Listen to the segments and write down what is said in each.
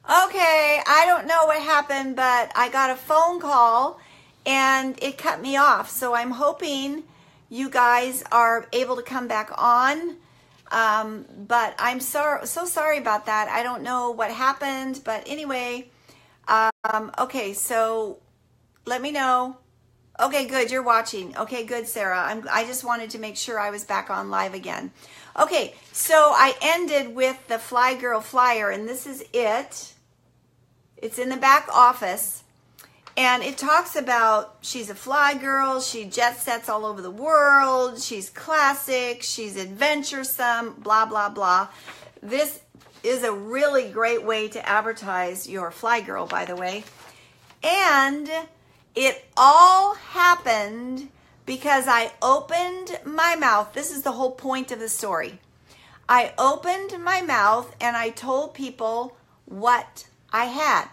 Okay, I don't know what happened, but I got a phone call and it cut me off. So I'm hoping you guys are able to come back on. But I'm so sorry about that. I don't know what happened, but anyway, okay, so let me know. Okay, good. You're watching. Okay, good, Sarah. I just wanted to make sure I was back on live again. Okay, so I ended with the Fly Girl Flyer, and this is it. It's in the back office, and it talks about she's a fly girl. She jet sets all over the world. She's classic. She's adventuresome, blah, blah, blah. This is a really great way to advertise your fly girl, by the way. And it all happened because I opened my mouth. This is the whole point of the story. I opened my mouth and I told people what I had.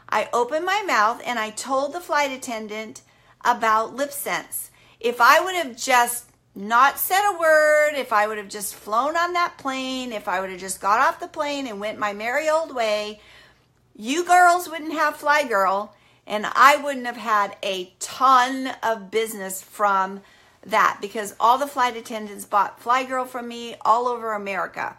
I opened my mouth and I told the flight attendant about lip sense. If I would have just not said a word, if I would have just flown on that plane, if I would have just got off the plane and went my merry old way, you girls wouldn't have Fly Girl. And I wouldn't have had a ton of business from that because all the flight attendants bought Fly Girl from me all over America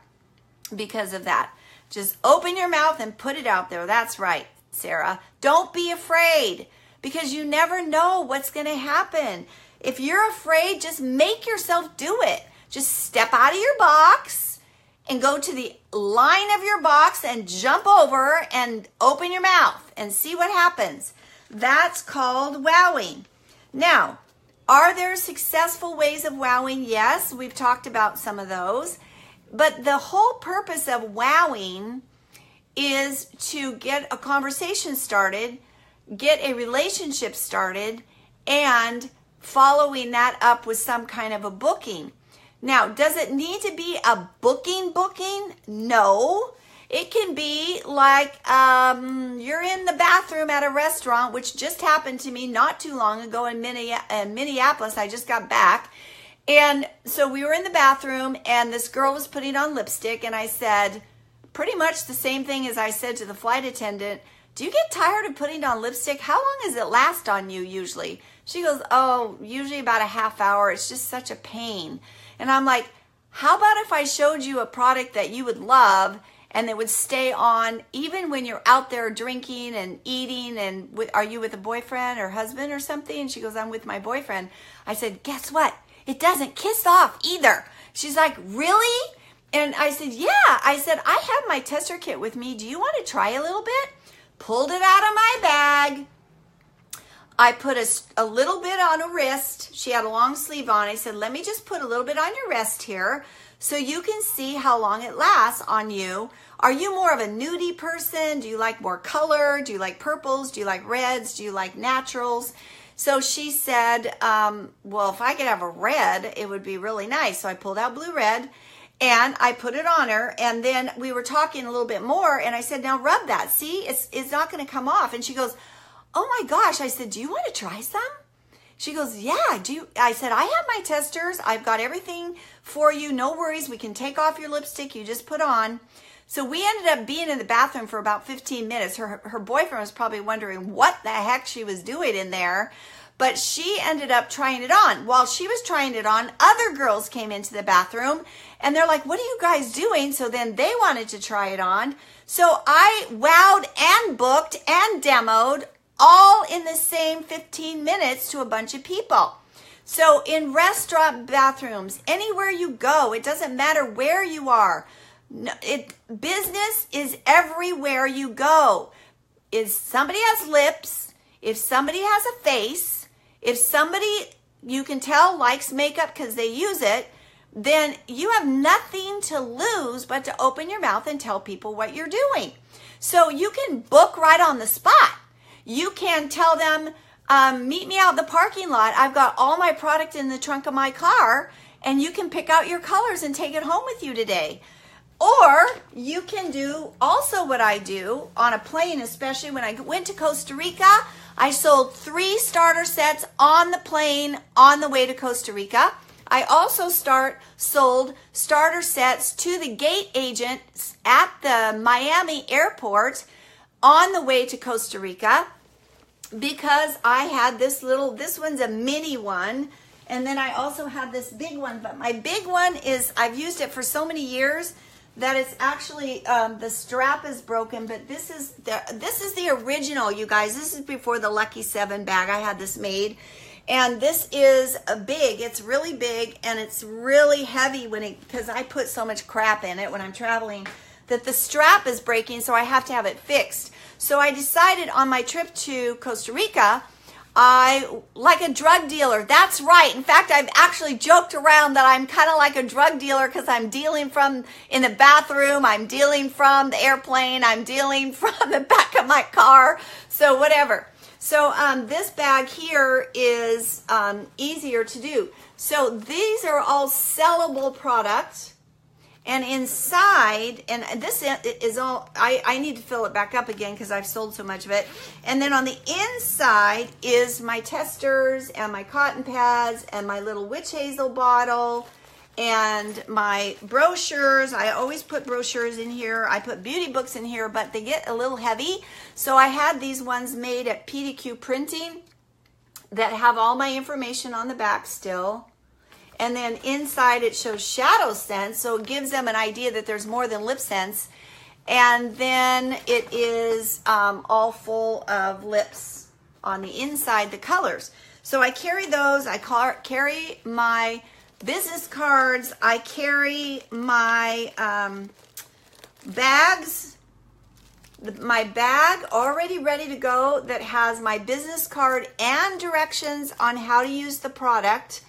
because of that. Just open your mouth and put it out there. That's right, Sarah. Don't be afraid because you never know what's going to happen. If you're afraid, just make yourself do it. Just step out of your box and go to the line of your box and jump over and open your mouth and see what happens. That's called wowing. Now, are there successful ways of wowing? Yes, we've talked about some of those. But the whole purpose of wowing is to get a conversation started, get a relationship started, and following that up with some kind of a booking. Now, does it need to be a booking? No. It can be like you're in the bathroom at a restaurant, which just happened to me not too long ago in Minneapolis. I just got back. And so we were in the bathroom and this girl was putting on lipstick. And I said pretty much the same thing as I said to the flight attendant. Do you get tired of putting on lipstick? How long does it last on you usually? She goes, oh, usually about a half hour. It's just such a pain. And I'm like, how about if I showed you a product that you would love and it would stay on even when you're out there drinking and eating and are you with a boyfriend or husband or something? And she goes, I'm with my boyfriend. I said, guess what? It doesn't kiss off either. She's like, really? And I said, yeah. I said, I have my tester kit with me. Do you want to try a little bit? Pulled it out of my bag. I put a little bit on a wrist. She had a long sleeve on. I said, let me just put a little bit on your wrist here so you can see how long it lasts on you. Are you more of a nudie person? Do you like more color? Do you like purples? Do you like reds? Do you like naturals? So she said, well, if I could have a red, it would be really nice. So I pulled out blue red and I put it on her. And then we were talking a little bit more. And I said, now rub that. See, it's not going to come off. And she goes, oh my gosh. I said, do you want to try some? She goes, yeah, I said, I have my testers. I've got everything for you. No worries. We can take off your lipstick you just put on. So we ended up being in the bathroom for about 15 minutes. Her boyfriend was probably wondering what the heck she was doing in there. But she ended up trying it on. While she was trying it on, other girls came into the bathroom. And they're like, what are you guys doing? So then they wanted to try it on. So I wowed and booked and demoed all in the same 15 minutes to a bunch of people. So in restaurant bathrooms, anywhere you go, it doesn't matter where you are. Business is everywhere you go. If somebody has lips, if somebody has a face, if somebody you can tell likes makeup because they use it, then you have nothing to lose but to open your mouth and tell people what you're doing. So you can book right on the spot. You can tell them, meet me out in the parking lot. I've got all my product in the trunk of my car, and you can pick out your colors and take it home with you today. Or you can do also what I do on a plane, especially when I went to Costa Rica. I sold 3 starter sets on the plane on the way to Costa Rica. I also sold starter sets to the gate agents at the Miami airport on the way to Costa Rica because I had this one's a mini one. And then I also have this big one, but my big one is, I've used it for so many years that it's actually, the strap is broken, but this is the original, you guys. This is before the Lucky 7 bag. I had this made. And this is big. It's really big, and it's really heavy because I put so much crap in it when I'm traveling that the strap is breaking, so I have to have it fixed. So I decided on my trip to Costa Rica, like a drug dealer. That's right. In fact, I've actually joked around that I'm kind of like a drug dealer because I'm dealing from in the bathroom, I'm dealing from the airplane, I'm dealing from the back of my car, so whatever. So this bag here is easier to do. So these are all sellable products. And inside, and this is all, I need to fill it back up again because I've sold so much of it. And then on the inside is my testers and my cotton pads and my little witch hazel bottle and my brochures. I always put brochures in here. I put beauty books in here, but they get a little heavy. So I had these ones made at PDQ Printing that have all my information on the back still. And then inside it shows shadow sense, so it gives them an idea that there's more than lip sense. And then it is all full of lips on the inside, the colors. So I carry those. I carry my business cards. I carry my bags. My bag already ready to go that has my business card and directions on how to use the product.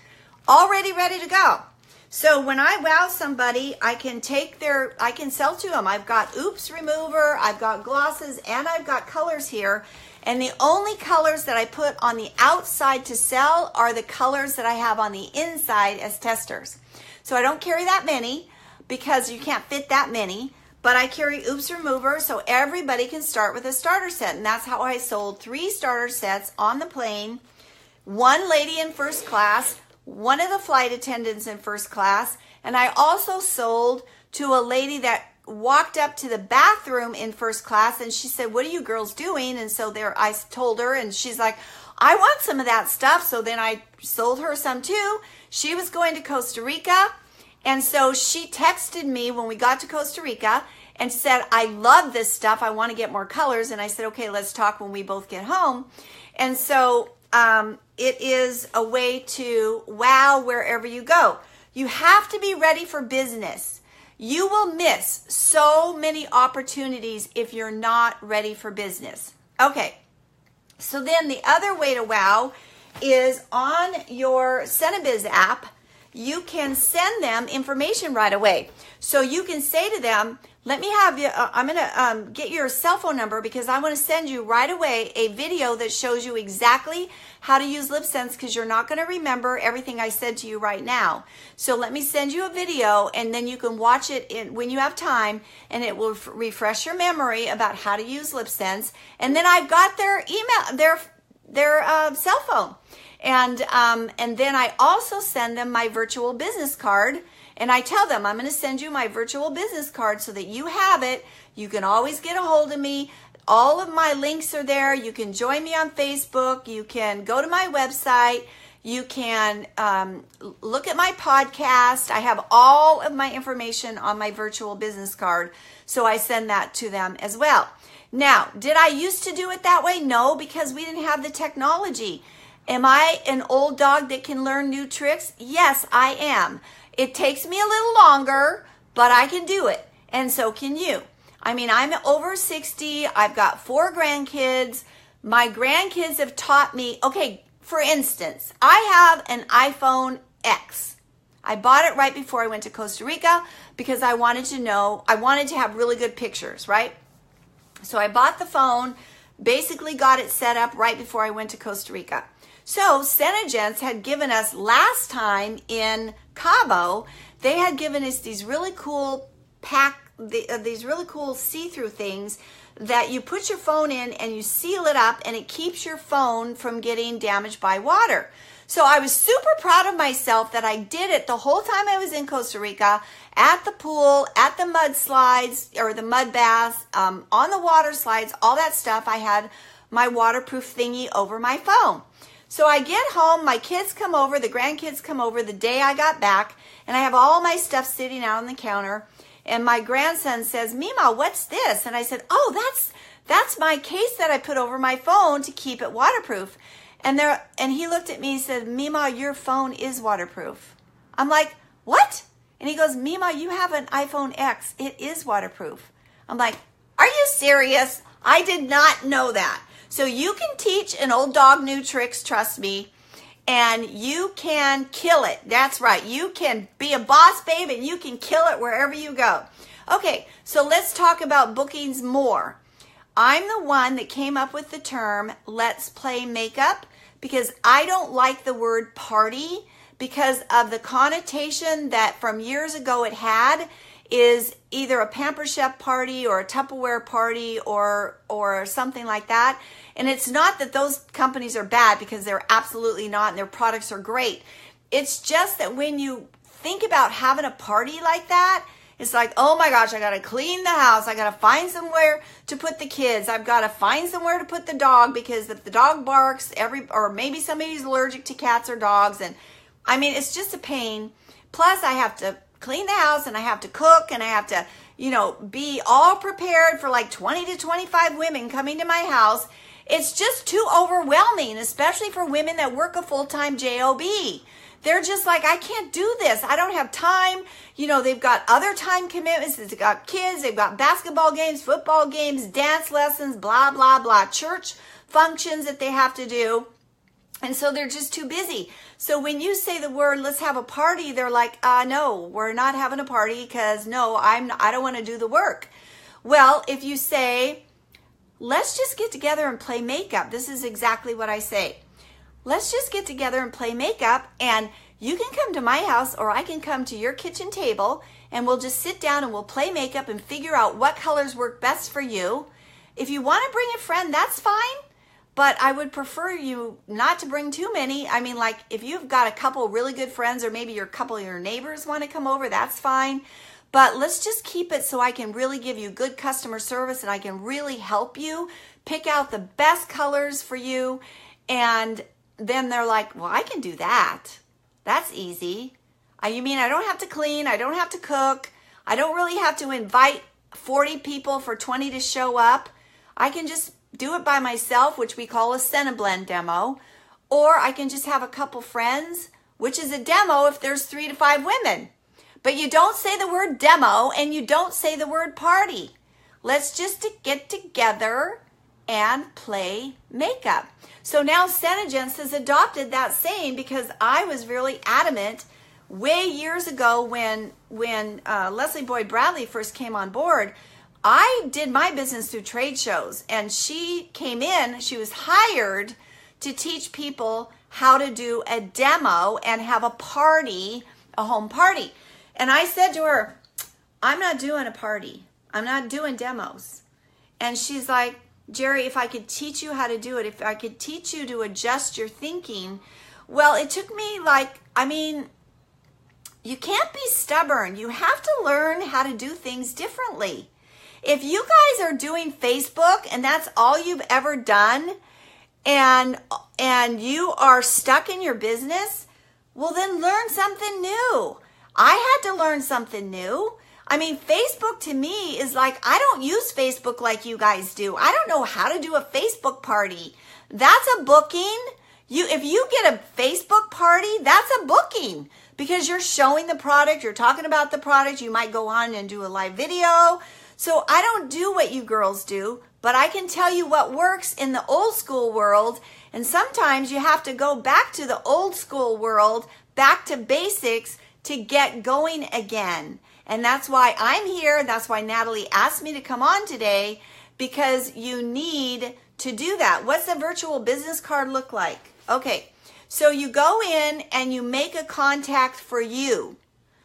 Already ready to go. So when I wow somebody, I can sell to them. I've got oops remover, I've got glosses, and I've got colors here. And the only colors that I put on the outside to sell are the colors that I have on the inside as testers. So I don't carry that many because you can't fit that many, but I carry oops remover so everybody can start with a starter set. And that's how I sold 3 starter sets on the plane, 1 lady in first class, one of the flight attendants in first class, and I also sold to a lady that walked up to the bathroom in first class, and she said, "What are you girls doing?" And so I told her, and she's like, "I want some of that stuff." So then I sold her some too. She was going to Costa Rica, and so she texted me when we got to Costa Rica and said, "I love this stuff. I want to get more colors." And I said, "Okay, let's talk when we both get home." And so it is a way to wow wherever you go. You have to be ready for business. You will miss so many opportunities if you're not ready for business. Okay, so then the other way to wow is on your Cenabiz app, you can send them information right away. So you can say to them, let me have you, I'm going to get your cell phone number because I want to send you right away a video that shows you exactly how to use LipSense because you're not going to remember everything I said to you right now. So let me send you a video and then you can watch it when you have time and it will refresh your memory about how to use LipSense. And then I've got their email, their cell phone. And then I also send them my virtual business card. And I tell them, I'm going to send you my virtual business card so that you have it. You can always get a hold of me. All of my links are there. You can join me on Facebook. You can go to my website. You can look at my podcast. I have all of my information on my virtual business card. So I send that to them as well. Now, did I used to do it that way? No, because we didn't have the technology. Am I an old dog that can learn new tricks? Yes, I am. It takes me a little longer, but I can do it. And so can you. I mean, I'm over 60. I've got 4 grandkids. My grandkids have taught me, okay, for instance, I have an iPhone X. I bought it right before I went to Costa Rica because I wanted to have really good pictures, right? So I bought the phone, basically got it set up right before I went to Costa Rica. So Senegence had given us last time in Cabo, they had given us these really cool these really cool see-through things that you put your phone in and you seal it up and it keeps your phone from getting damaged by water. So I was super proud of myself that I did it the whole time I was in Costa Rica, at the pool, at the mud slides or the mud baths, on the water slides, all that stuff. I had my waterproof thingy over my phone. So I get home, my kids come over, the grandkids come over the day I got back, and I have all my stuff sitting out on the counter. And my grandson says, Mima, what's this? And I said, oh, that's my case that I put over my phone to keep it waterproof. And he looked at me and said, Mima, your phone is waterproof. I'm like, what? And he goes, Mima, you have an iPhone X. It is waterproof. I'm like, are you serious? I did not know that. So you can teach an old dog new tricks, trust me, and you can kill it. That's right. You can be a boss babe and you can kill it wherever you go. Okay, so let's talk about bookings more. I'm the one that came up with the term, let's play makeup, because I don't like the word party because of the connotation that from years ago it had is either a Pamper Chef party or a Tupperware party or something like that. And it's not that those companies are bad, because they're absolutely not, and their products are great. It's just that when you think about having a party like that, it's like, oh my gosh, I got to clean the house. I got to find somewhere to put the kids. I've got to find somewhere to put the dog, because if the dog barks, or maybe somebody's allergic to cats or dogs. And I mean, it's just a pain. Plus I have to clean the house, and I have to cook, and I have to, be all prepared for like 20 to 25 women coming to my house. It's just too overwhelming, especially for women that work a full-time job. They're just like, I can't do this. I don't have time. They've got other time commitments. They've got kids. They've got basketball games, football games, dance lessons, blah, blah, blah, church functions that they have to do. And so they're just too busy. So when you say the word, let's have a party, they're like, no, we're not having a party, because no, I don't want to do the work. Well, if you say, let's just get together and play makeup. This is exactly what I say. Let's just get together and play makeup, and you can come to my house, or I can come to your kitchen table, and we'll just sit down and we'll play makeup and figure out what colors work best for you. If you want to bring a friend, that's fine, but I would prefer you not to bring too many. I mean, like if you've got a couple really good friends, or maybe a couple of your neighbors want to come over, that's fine. But let's just keep it so I can really give you good customer service, and I can really help you pick out the best colors for you. And then they're like, well, I can do that. That's easy. You mean I don't have to clean, I don't have to cook, I don't really have to invite 40 people for 20 to show up. I can just do it by myself, which we call a Cineblend demo. Or I can just have a couple friends, which is a demo if there's 3 to 5 women. But you don't say the word demo, and you don't say the word party. Let's just get together and play makeup. So now Senegence has adopted that saying, because I was really adamant way years ago when Leslie Boyd Bradley first came on board. I did my business through trade shows, and she came in, she was hired to teach people how to do a demo and have a party, a home party. And I said to her, I'm not doing a party. I'm not doing demos. And she's like, Jeri, if I could teach you how to do it, if I could teach you to adjust your thinking. Well, it took me you can't be stubborn. You have to learn how to do things differently. If you guys are doing Facebook and that's all you've ever done, and you are stuck in your business, well, then learn something new. I had to learn something new. I mean, Facebook to me is like, I don't use Facebook like you guys do. I don't know how to do a Facebook party. That's a booking. If you get a Facebook party, that's a booking, because you're showing the product, you're talking about the product, you might go on and do a live video. So I don't do what you girls do, but I can tell you what works in the old school world. And sometimes you have to go back to the old school world, back to basics, to get going again. And that's why I'm here. That's why Natalie asked me to come on today, because you need to do that. What's a virtual business card look like? Okay, so you go in and you make a contact for you.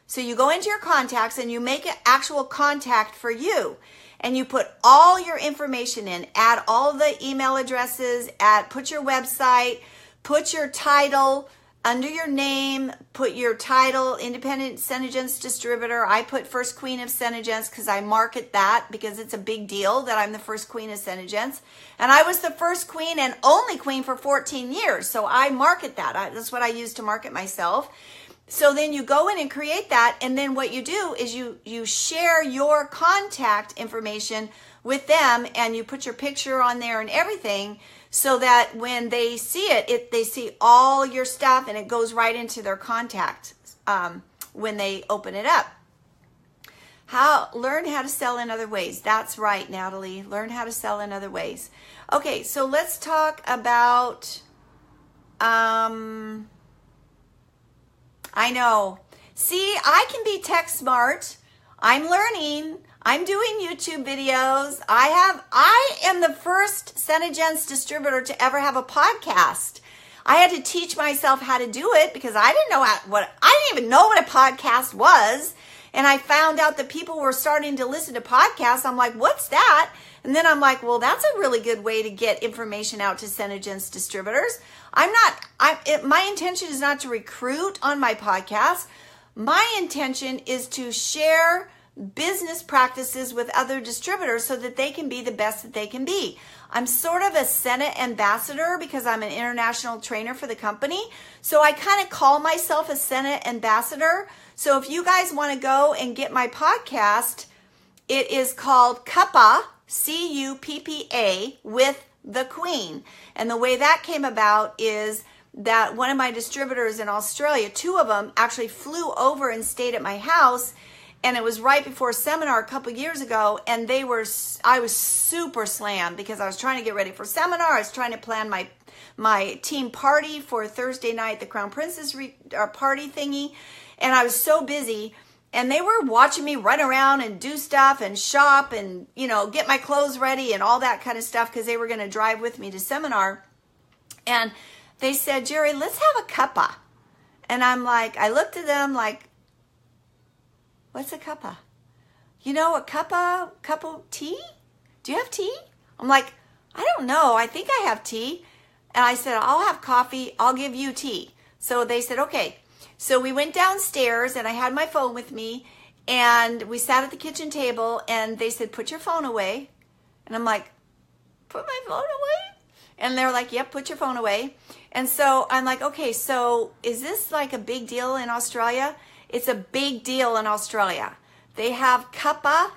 So you go into your contacts and you make an actual contact for you. And you put all your information in, add all the email addresses, put your website, put your title, under your name, put your title, Independent Senegence Distributor. I put First Queen of Senegence because I market that because it's a big deal that I'm the first Queen of Senegence. And I was the first queen and only queen for 14 years. So I market that. That's what I use to market myself. So then you go in and create that. And then what you do is you share your contact information with them and you put your picture on there and everything, so that when they see it, they see all your stuff and it goes right into their contact when they open it up. Learn how to sell in other ways. That's right, Natalie. Learn how to sell in other ways. Okay, so let's talk about, I know. See, I can be tech smart. I'm learning. I'm doing YouTube videos. I am the first Senegence distributor to ever have a podcast. I had to teach myself how to do it because I didn't even know what a podcast was. And I found out that people were starting to listen to podcasts. I'm like, what's that? And then I'm like, well, that's a really good way to get information out to Senegence distributors. My intention is not to recruit on my podcast. My intention is to share business practices with other distributors so that they can be the best that they can be. I'm sort of a Senate ambassador because I'm an international trainer for the company. So I kind of call myself a Senate ambassador. So if you guys want to go and get my podcast, it is called Cuppa, C-U-P-P-A, with the Queen. And the way that came about is that one of my distributors in Australia, 2 of them actually flew over and stayed at my house. And it was right before a seminar a couple years ago, and I was super slammed because I was trying to get ready for a seminar. I was trying to plan my team party for Thursday night, the Crown Princess party thingy, and I was so busy. And they were watching me run around and do stuff and shop and, get my clothes ready and all that kind of stuff because they were going to drive with me to seminar. And they said, Jeri, let's have a cuppa. And I'm like, I looked at them like, what's a cuppa? A cup of tea? Do you have tea? I'm like, I don't know. I think I have tea. And I said, I'll have coffee. I'll give you tea. So they said, okay. So we went downstairs and I had my phone with me and we sat at the kitchen table and they said, put your phone away. And I'm like, put my phone away? And they're like, yep, put your phone away. And so I'm like, okay, so is this like a big deal in Australia? It's a big deal in Australia. They have cuppa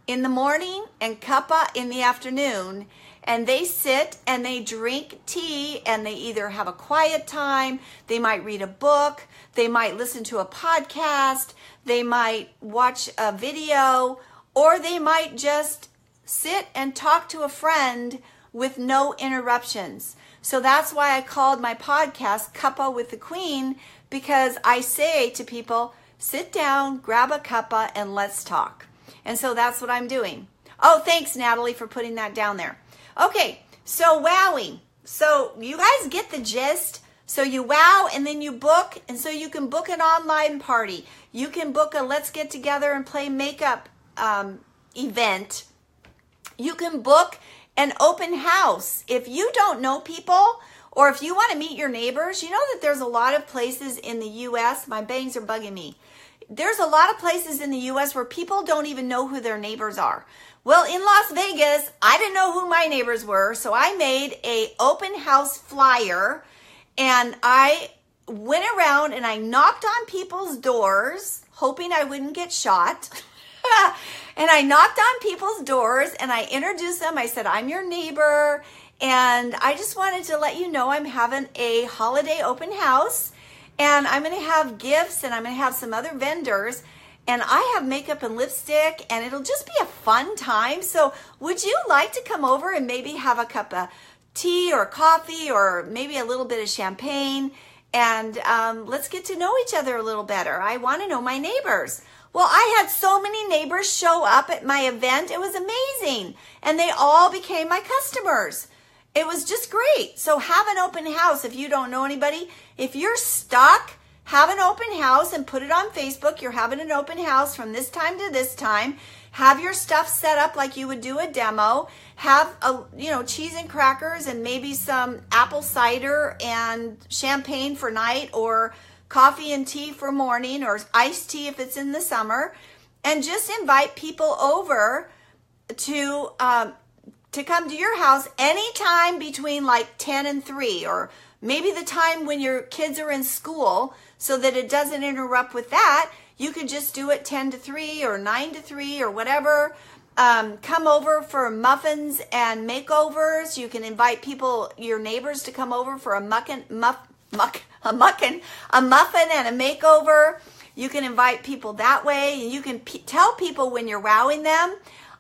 in the morning and cuppa in the afternoon. And they sit and they drink tea and they either have a quiet time, they might read a book, they might listen to a podcast, they might watch a video, or they might just sit and talk to a friend with no interruptions. So that's why I called my podcast Cuppa with the Queen, because I say to people, sit down, grab a cuppa, and let's talk. And so that's what I'm doing. Oh, thanks, Natalie, for putting that down there. Okay, so wowing. So you guys get the gist. So you wow and then you book, and so you can book an online party. You can book a let's get together and play makeup event. You can book an open house. If you don't know people, or if you want to meet your neighbors, you know that there's a lot of places in the U.S. My bangs are bugging me. There's a lot of places in the U.S. where people don't even know who their neighbors are. Well, in Las Vegas, I didn't know who my neighbors were, so I made a open house flyer, and I went around and I knocked on people's doors, hoping I wouldn't get shot. And I knocked on people's doors and I introduced them. I said, I'm your neighbor, and I just wanted to let you know I'm having a holiday open house, and I'm going to have gifts, and I'm going to have some other vendors, and I have makeup and lipstick, and it'll just be a fun time. So would you like to come over and maybe have a cup of tea or coffee or maybe a little bit of champagne, and let's get to know each other a little better. I want to know my neighbors. Well, I had so many neighbors show up at my event. It was amazing. And they all became my customers. It was just great. So have an open house if you don't know anybody. If you're stuck, have an open house and put it on Facebook. You're having an open house from this time to this time. Have your stuff set up like you would do a demo. Have cheese and crackers and maybe some apple cider and champagne for night, or coffee and tea for morning, or iced tea if it's in the summer, and just invite people over to come to your house anytime between like 10 and 3, or maybe the time when your kids are in school, so that it doesn't interrupt with that. You could just do it 10 to 3 or 9 to 3 or whatever. Come over for muffins and makeovers. You can invite people, your neighbors, to come over for a muffin and a makeover. You can invite people that way. You can tell people when you're wowing them,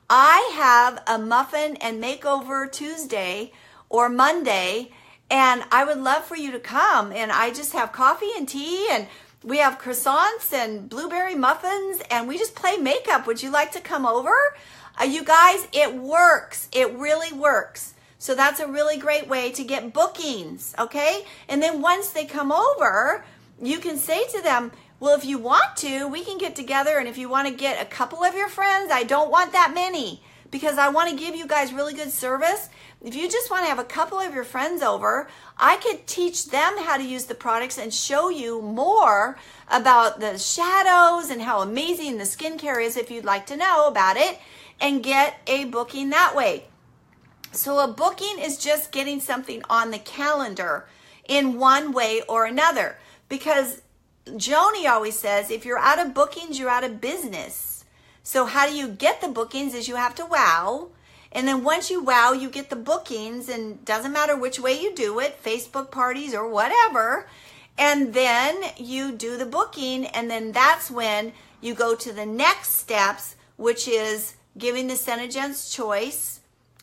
I have a muffin and makeover Tuesday or Monday, and I would love for you to come. And I just have coffee and tea, and we have croissants and blueberry muffins, and we just play makeup. Would you like to come over? You guys, it works. It really works. So that's a really great way to get bookings, okay? And then once they come over, you can say to them, well, if you want to, we can get together, and if you want to get a couple of your friends, I don't want that many, because I want to give you guys really good service. If you just want to have a couple of your friends over, I could teach them how to use the products and show you more about the shadows and how amazing the skincare is if you'd like to know about it, and get a booking that way. So a booking is just getting something on the calendar in one way or another, because Joni always says, if you're out of bookings, you're out of business. So how do you get the bookings is you have to wow. And then once you wow, you get the bookings, and doesn't matter which way you do it, Facebook parties or whatever. And then you do the booking, and then that's when you go to the next steps, which is giving the Senegence choice,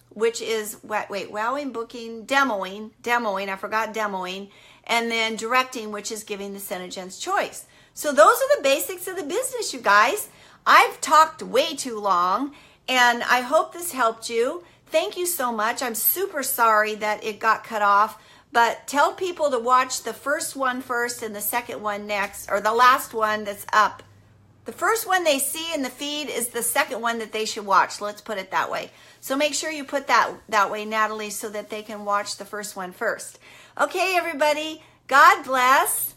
which is, wowing, booking, demoing, I forgot demoing, and then directing, which is giving the Senegence choice. So those are the basics of the business, you guys. I've talked way too long, and I hope this helped you. Thank you so much. I'm super sorry that it got cut off, but tell people to watch the first one first and the second one next, or the last one that's up. The first one they see in the feed is the second one that they should watch. Let's put it that way. So make sure you put that way, Natalie, so that they can watch the first one first. Okay, everybody, God bless.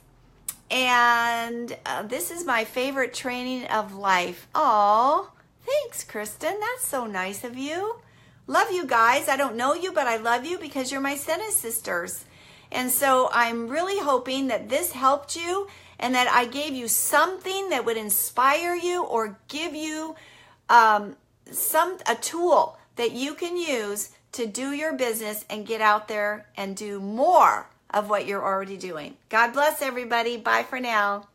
And this is my favorite training of life. Oh, thanks, Kristen. That's so nice of you. Love you guys. I don't know you, but I love you because you're my Senna sisters. And so I'm really hoping that this helped you, and that I gave you something that would inspire you, or give you a tool that you can use to do your business and get out there and do more of what you're already doing. God bless everybody. Bye for now.